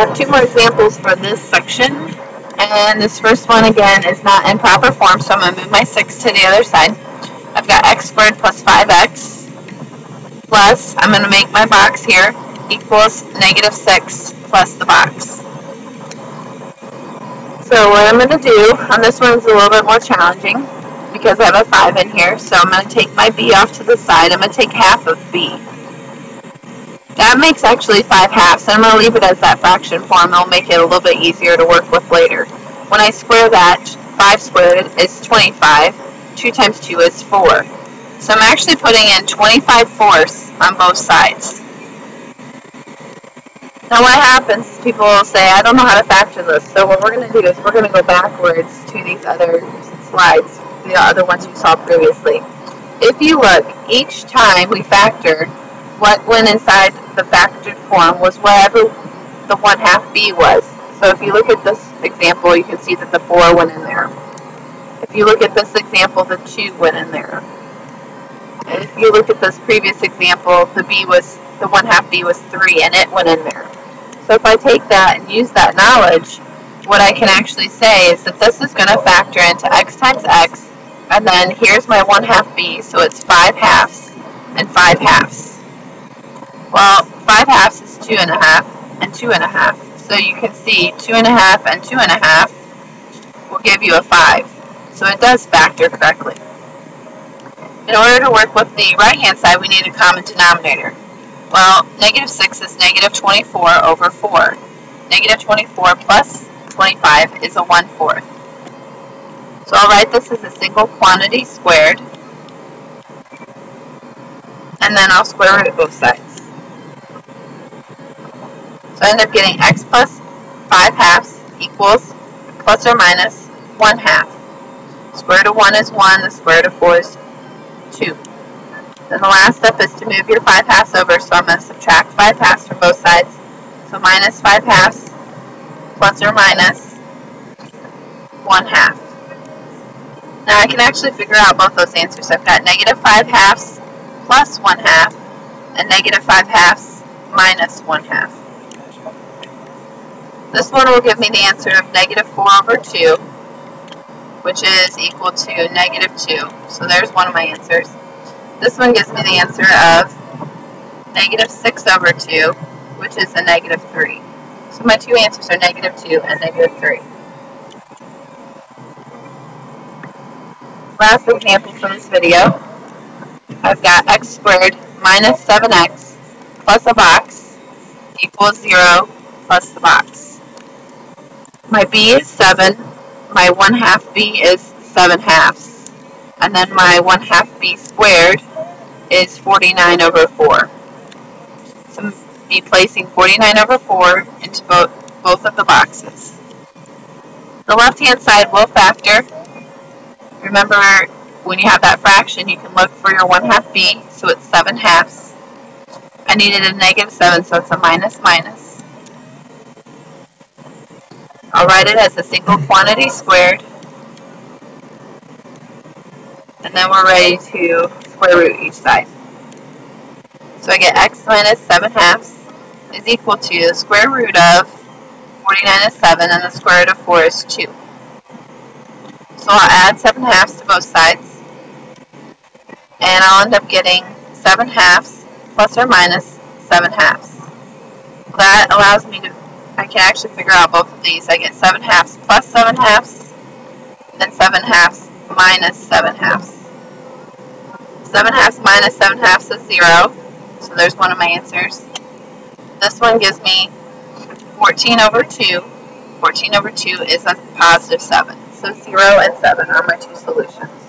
have two more examples for this section, and this first one again is not in proper form, so I'm going to move my 6 to the other side. I've got x squared plus 5x plus, I'm going to make my box here, equals negative 6 plus the box. So what I'm going to do on this one's a little bit more challenging because I have a 5 in here, so I'm going to take my b off to the side. I'm going to take half of b. That makes actually 5 halves, and I'm going to leave it as that fraction form. It'll make it a little bit easier to work with later. When I square that, 5 squared is 25. 2 times 2 is 4. So I'm actually putting in 25 fourths on both sides. Now what happens is people will say, I don't know how to factor this. So what we're going to do is we're going to go backwards to these other slides, the other ones you saw previously. If you look, each time we factor, what went inside the factored form was whatever the 1/2 b was. So if you look at this example, you can see that the 4 went in there. If you look at this example, the 2 went in there. And if you look at this previous example, the 1/2 b was 3, and it went in there. So if I take that and use that knowledge, what I can actually say is that this is going to factor into x times x, and then here's my 1/2 b, so it's 5 halves and 5 halves. Well, 5 halves is 2.5 and 2.5. So you can see 2.5 and 2.5 will give you a 5. So it does factor correctly. In order to work with the right-hand side, we need a common denominator. Well, negative 6 is negative 24 over 4. Negative 24 plus 25 is a 1/4. So I'll write this as a single quantity squared, and then I'll square root both sides. So I end up getting x plus 5 halves equals plus or minus 1/2. Square root of 1 is 1, the square root of 4 is 2. Then the last step is to move your 5 halves over, so I'm going to subtract 5 halves from both sides. So minus 5 halves plus or minus 1/2. Now I can actually figure out both those answers. I've got negative 5 halves plus 1/2 and negative 5 halves minus 1/2. This one will give me the answer of negative 4 over 2, which is equal to negative 2. So there's one of my answers. This one gives me the answer of negative 6 over 2, which is a negative 3. So my two answers are negative 2 and negative 3. Last example for this video, I've got x squared minus 7x plus a box equals 0 plus the box. My b is 7, my 1/2 b is 7 halves, and then my 1/2 b squared is 49 over 4. So I'm be placing 49 over 4 into both of the boxes. The left-hand side will factor. Remember, when you have that fraction, you can look for your 1/2 b, so it's 7 halves. I needed a negative 7, so it's a minus minus. I'll write it as a single quantity squared, and then we're ready to square root each side. So I get x minus 7 halves is equal to the square root of 49 is 7, and the square root of 4 is 2. So I'll add 7 halves to both sides, and I'll end up getting 7 halves plus or minus 7 halves. That allows me to, I can actually figure out both of these. I get 7 halves plus 7 halves, and 7 halves minus 7 halves. 7 halves minus 7 halves is 0, so there's one of my answers. This one gives me 14 over 2. 14 over 2 is a positive 7. So 0 and 7 are my two solutions.